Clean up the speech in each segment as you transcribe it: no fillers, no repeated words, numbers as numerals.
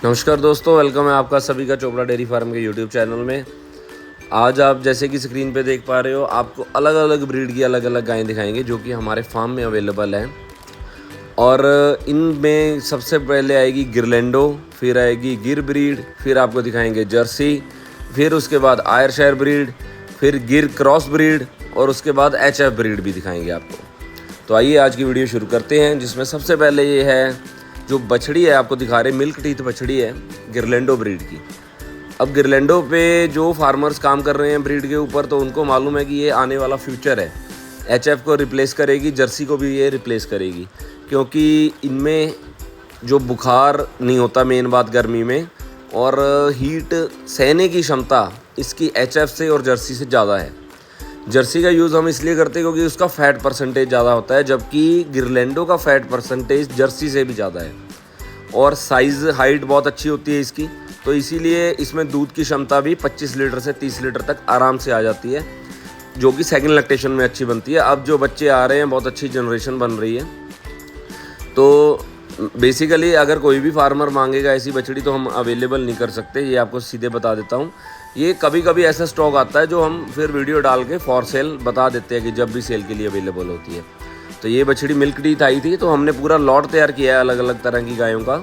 नमस्कार दोस्तों, वेलकम है आपका सभी का चोपड़ा डेयरी फार्म के यूट्यूब चैनल में। आज आप जैसे कि स्क्रीन पे देख पा रहे हो, आपको अलग अलग ब्रीड की अलग अलग गायें दिखाएंगे जो कि हमारे फार्म में अवेलेबल हैं। और इनमें सबसे पहले आएगी गिरलैंडो, फिर आएगी गिर ब्रीड, फिर आपको दिखाएंगे जर्सी, फिर उसके बाद आयरशायर ब्रीड, फिर गिर क्रॉस ब्रीड और उसके बाद HF ब्रीड भी दिखाएंगे आपको। तो आइए आज की वीडियो शुरू करते हैं, जिसमें सबसे पहले ये है जो बछड़ी है आपको दिखा रहे, मिल्क टीथ बछड़ी है गिरलैंडो ब्रीड की। अब गिरलैंडो पे जो फार्मर्स काम कर रहे हैं ब्रीड के ऊपर, तो उनको मालूम है कि ये आने वाला फ्यूचर है। HF को रिप्लेस करेगी, जर्सी को भी ये रिप्लेस करेगी, क्योंकि इनमें जो बुखार नहीं होता, मेन बात गर्मी में, और हीट सहने की क्षमता इसकी HF से और जर्सी से ज़्यादा है। जर्सी का यूज़ हम इसलिए करते हैं क्योंकि उसका फ़ैट परसेंटेज ज़्यादा होता है, जबकि गिरलैंडो का फ़ैट परसेंटेज जर्सी से भी ज़्यादा है। और साइज़ हाइट बहुत अच्छी होती है इसकी, तो इसीलिए इसमें दूध की क्षमता भी 25 लीटर से 30 लीटर तक आराम से आ जाती है, जो कि सेकंड लैक्टेशन में अच्छी बनती है। अब जो बच्चे आ रहे हैं, बहुत अच्छी जनरेशन बन रही है। तो बेसिकली अगर कोई भी फार्मर मांगेगा ऐसी बछड़ी तो हम अवेलेबल नहीं कर सकते, ये आपको सीधे बता देता हूँ। ये कभी कभी ऐसा स्टॉक आता है जो हम फिर वीडियो डाल के फॉर सेल बता देते हैं कि जब भी सेल के लिए अवेलेबल होती है। तो ये बछड़ी मिल्क टीथ आई थी, तो हमने पूरा लॉट तैयार किया है अलग अलग तरह की गायों का।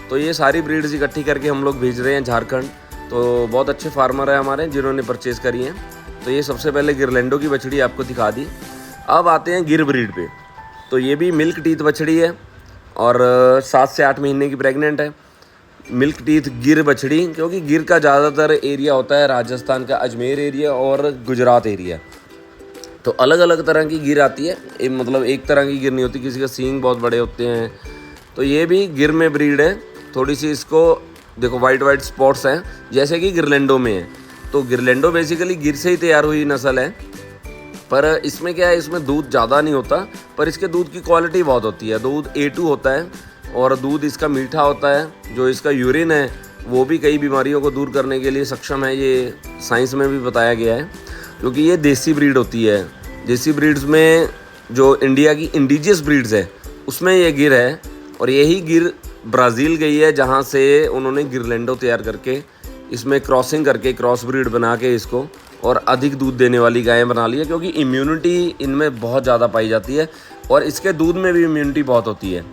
तो ये सारी ब्रीड्स इकट्ठी करके हम लोग भेज रहे हैं झारखंड। तो बहुत अच्छे फार्मर हैं हमारे जिन्होंने परचेज़ करी हैं। तो ये सबसे पहले गिरलैंडो की बछड़ी आपको दिखा दी। अब आते हैं गिर ब्रीड पे। तो ये भी मिल्क टीथ बछड़ी है और 7 से 8 महीने की प्रेग्नेंट है। मिल्क टीथ गिर बछड़ी, क्योंकि गिर का ज़्यादातर एरिया होता है राजस्थान का अजमेर एरिया और गुजरात एरिया। तो अलग अलग तरह की गिर आती है, मतलब एक तरह की गिर नहीं होती, किसी का सींग बहुत बड़े होते हैं। तो ये भी गिर में ब्रीड है। थोड़ी सी इसको देखो वाइट स्पॉट्स हैं जैसे कि गिरलैंडो में है। तो गिरलैंडो बेसिकली गिर से ही तैयार हुई नस्ल है, पर इसमें क्या है, इसमें दूध ज़्यादा नहीं होता, पर इसके दूध की क्वालिटी बहुत होती है। दूध A2 होता है और दूध इसका मीठा होता है। जो इसका यूरिन है वो भी कई बीमारियों को दूर करने के लिए सक्षम है, ये साइंस में भी बताया गया है। क्योंकि ये देसी ब्रीड होती है। देसी ब्रीड्स में जो इंडिया की इंडिजियस ब्रीड्स है उसमें ये गिर है, और यही गिर ब्राज़ील गई है, जहाँ से उन्होंने गिरलैंडो तैयार करके इसमें क्रॉसिंग करके क्रॉस ब्रीड बना के इसको और अधिक दूध देने वाली गायें बना ली है। क्योंकि इम्यूनिटी इनमें बहुत ज़्यादा पाई जाती है और इसके दूध में भी इम्यूनिटी बहुत होती है।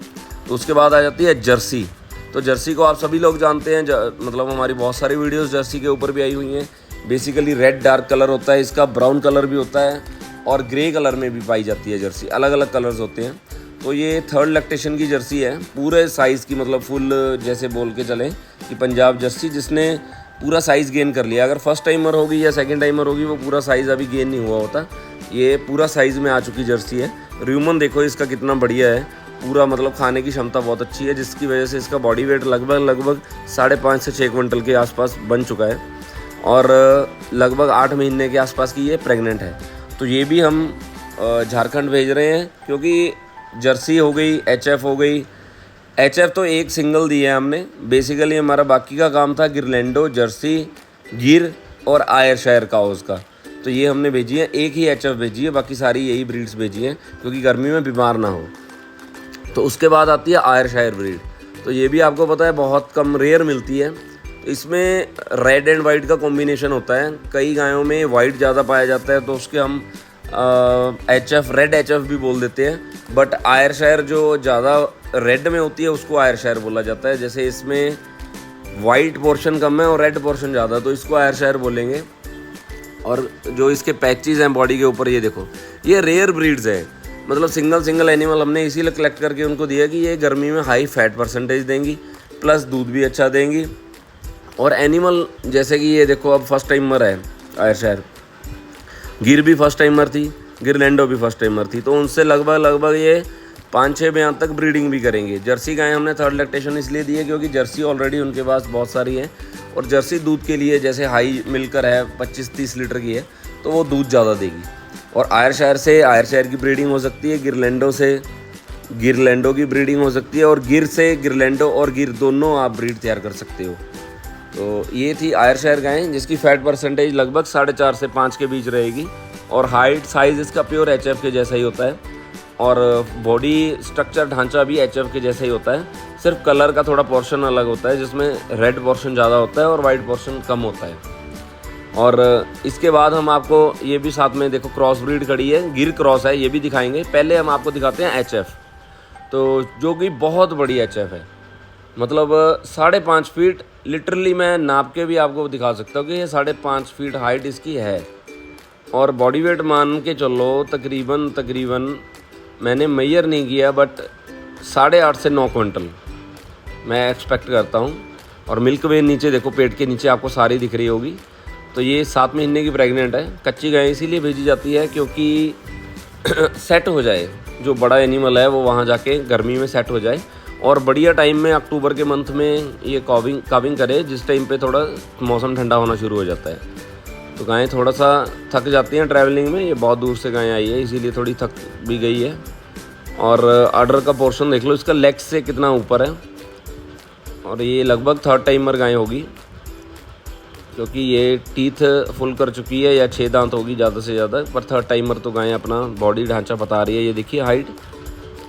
तो उसके बाद आ जाती है जर्सी। तो जर्सी को आप सभी लोग जानते हैं, मतलब हमारी बहुत सारी वीडियोस जर्सी के ऊपर भी आई हुई हैं। बेसिकली रेड डार्क कलर होता है इसका, ब्राउन कलर भी होता है और ग्रे कलर में भी पाई जाती है जर्सी। अलग अलग कलर्स होते हैं। तो ये 3rd लैक्टेशन की जर्सी है, पूरे साइज़ की, मतलब फुल जैसे बोल के चलें कि पंजाब जर्सी, जिसने पूरा साइज़ गेन कर लिया। अगर फर्स्ट टाइमर होगी या सेकेंड टाइमर होगी, वो पूरा साइज़ अभी गेन नहीं हुआ होता। ये पूरा साइज़ में आ चुकी जर्सी है। र्यूमन देखो इसका कितना बढ़िया है, पूरा मतलब खाने की क्षमता बहुत अच्छी है, जिसकी वजह से इसका बॉडी वेट लगभग 5.5 से 6 क्विंटल के आसपास बन चुका है और लगभग 8 महीने के आसपास की ये प्रेग्नेंट है। तो ये भी हम झारखंड भेज रहे हैं, क्योंकि जर्सी हो गई, HF हो गई। HF तो एक सिंगल दी है हमने। बेसिकली हमारा बाकी का काम था गिरलैंडो, जर्सी, गिर और आयरशायर काउस का। तो ये हमने भेजी है, एक ही HF भेजी है, बाकी सारी यही ब्रीड्स भेजी हैं क्योंकि गर्मी में बीमार ना हो। तो उसके बाद आती है आयरशायर ब्रीड। तो ये भी आपको पता है बहुत कम रेयर मिलती है। तो इसमें रेड एंड वाइट का कॉम्बिनेशन होता है। कई गायों में वाइट ज़्यादा पाया जाता है, तो उसके हम HF, रेड HF भी बोल देते हैं। बट आयरशायर जो ज़्यादा रेड में होती है उसको आयरशायर बोला जाता है। जैसे इसमें वाइट पोर्शन कम है और रेड पोर्शन ज़्यादा, तो इसको आयरशायर बोलेंगे। और जो इसके पैचेस हैं बॉडी के ऊपर, ये देखो, ये रेयर ब्रीड्स है। मतलब सिंगल एनिमल हमने इसीलिए कलेक्ट करके उनको दिया कि ये गर्मी में हाई फैट परसेंटेज देंगी, प्लस दूध भी अच्छा देंगी। और एनिमल जैसे कि ये देखो, अब फर्स्ट टाइमर है आयरशायर, गिर भी फर्स्ट टाइमर थी, गिरलैंडो भी फर्स्ट टाइमर थी। तो उनसे लगभग ये 5-6 बयान तक ब्रीडिंग भी करेंगे। जर्सी गायें हमने 3rd लैक्टेशन इसलिए दी है क्योंकि जर्सी ऑलरेडी उनके पास बहुत सारी है, और जर्सी दूध के लिए जैसे हाई मिलकर है 25-30 लीटर की है, तो वो दूध ज़्यादा देगी। और आयरशायर से आयरशायर की ब्रीडिंग हो सकती है, गिरलैंडो से गिरलैंडो की ब्रीडिंग हो सकती है, और गिर से गिरलैंडो और गिर दोनों आप ब्रीड तैयार कर सकते हो। तो ये थी आयरशायर गायें, जिसकी फ़ैट परसेंटेज लगभग 4.5 से 5 के बीच रहेगी, और हाइट साइज़ इसका प्योर HF के जैसा ही होता है। और बॉडी स्ट्रक्चर ढांचा भी एचएफ के जैसा ही होता है, सिर्फ कलर का थोड़ा पोर्शन अलग होता है, जिसमें रेड पोर्शन ज़्यादा होता है और वाइट पोर्शन कम होता है। और इसके बाद हम आपको ये भी साथ में देखो क्रॉस ब्रीड खड़ी है, गिर क्रॉस है, ये भी दिखाएंगे। पहले हम आपको दिखाते हैं एचएफ, तो जो कि बहुत बड़ी एचएफ है, मतलब 5.5 फीट, लिटरली मैं नाप के भी आपको दिखा सकता हूँ कि ये 5.5 फीट हाइट इसकी है। और बॉडी वेट मान के चलो तकरीबन मैंने मेजर नहीं किया, बट 8.5 से 9 क्विंटल मैं एक्सपेक्ट करता हूँ। और मिल्क वेन नीचे देखो, पेट के नीचे आपको सारी दिख रही होगी। तो ये 7 महीने की प्रेग्नेंट है। कच्ची गाय इसीलिए भेजी जाती है क्योंकि सेट हो जाए, जो बड़ा एनिमल है वो वहाँ जाके गर्मी में सेट हो जाए, और बढ़िया टाइम में अक्टूबर के मंथ में ये काविंग करे, जिस टाइम पे थोड़ा मौसम ठंडा होना शुरू हो जाता है। तो गायें थोड़ा सा थक जाती हैं ट्रैवलिंग में, ये बहुत दूर से गायें आई है इसीलिए थोड़ी थक भी गई है। और आर्डर का पोर्शन देख लो, इसका लेग्स से कितना ऊपर है। और ये लगभग 3rd टाइमर गाय होगी, क्योंकि ये टीथ फुल कर चुकी है, या 6 दांत होगी ज़्यादा से ज़्यादा, पर 3rd टाइमर तो गाय अपना बॉडी ढांचा बता रही है। ये देखिए हाइट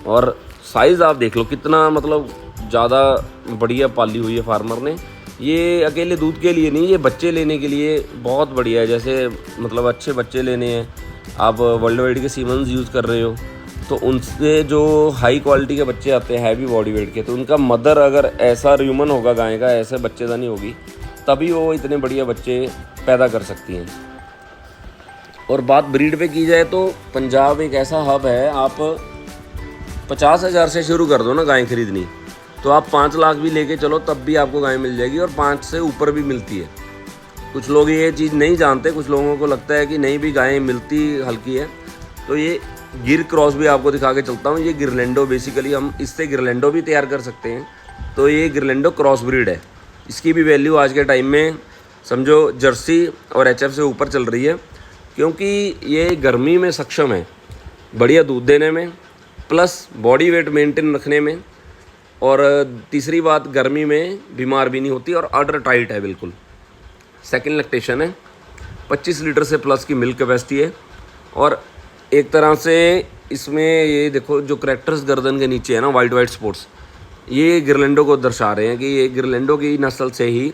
और साइज़ आप देख लो कितना, मतलब ज़्यादा बढ़िया पाली हुई है फार्मर ने। ये अकेले दूध के लिए नहीं, ये बच्चे लेने के लिए बहुत बढ़िया है। जैसे मतलब अच्छे बच्चे लेने हैं, आप वर्ल्ड वाइड के सीमन्स यूज़ कर रहे हो, तो उनसे जो हाई क्वालिटी के बच्चे आते हैं हैवी बॉडी वेट के, तो उनका मदर अगर ऐसा र्यूमन होगा गाय का, ऐसे बच्चेदानी होगी, तभी वो इतने बढ़िया बच्चे पैदा कर सकती हैं। और बात ब्रीड पे की जाए तो पंजाब एक ऐसा हब है, आप 50,000 से शुरू कर दो ना गाय खरीदनी, तो आप 5 लाख भी लेके चलो तब भी आपको गाय मिल जाएगी, और 5 से ऊपर भी मिलती है। कुछ लोग ये चीज़ नहीं जानते, कुछ लोगों को लगता है कि नहीं भी गायें मिलती हल्की है। तो ये गिर क्रॉस भी आपको दिखा के चलता हूँ। ये गिरलैंडो, बेसिकली हम इससे गिरलैंडो भी तैयार कर सकते हैं। तो ये गिरलैंडो क्रॉस ब्रीड है, इसकी भी वैल्यू आज के टाइम में समझो जर्सी और एचएफ से ऊपर चल रही है, क्योंकि ये गर्मी में सक्षम है बढ़िया दूध देने में, प्लस बॉडी वेट मेंटेन रखने में, और तीसरी बात गर्मी में बीमार भी नहीं होती, और अडर टाइट है बिल्कुल। सेकंड लैक्टेशन है, 25 लीटर से प्लस की मिल्क कैपेसिटी है। और एक तरह से इसमें ये देखो जो करैक्टर्स गर्दन के नीचे है ना, वाइट स्पॉट्स, ये गिरलैंडो को दर्शा रहे हैं कि ये गिरलैंडो की नस्ल से ही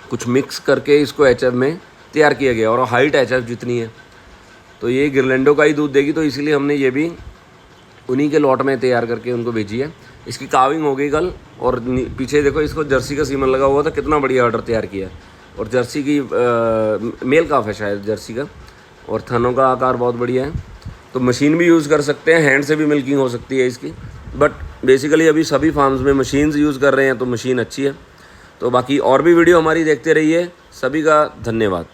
कुछ मिक्स करके इसको एचएफ में तैयार किया गया, और हाइट एचएफ जितनी है तो ये गिरलैंडो का ही दूध देगी। तो इसलिए हमने ये भी उन्हीं के लॉट में तैयार करके उनको भेजी है। इसकी काविंग हो गई कल, और पीछे देखो इसको जर्सी का सीमन लगा हुआ था, कितना बढ़िया ऑर्डर तैयार किया है। और जर्सी की मेल काफ है शायद जर्सी का, और थनों का आकार बहुत बढ़िया है। तो मशीन भी यूज़ कर सकते हैं, हैंड से भी मिल्किंग हो सकती है इसकी, बट बेसिकली अभी सभी फार्म्स में मशीन्स यूज़ कर रहे हैं, तो मशीन अच्छी है। तो बाकी और भी वीडियो हमारी देखते रहिए। सभी का धन्यवाद।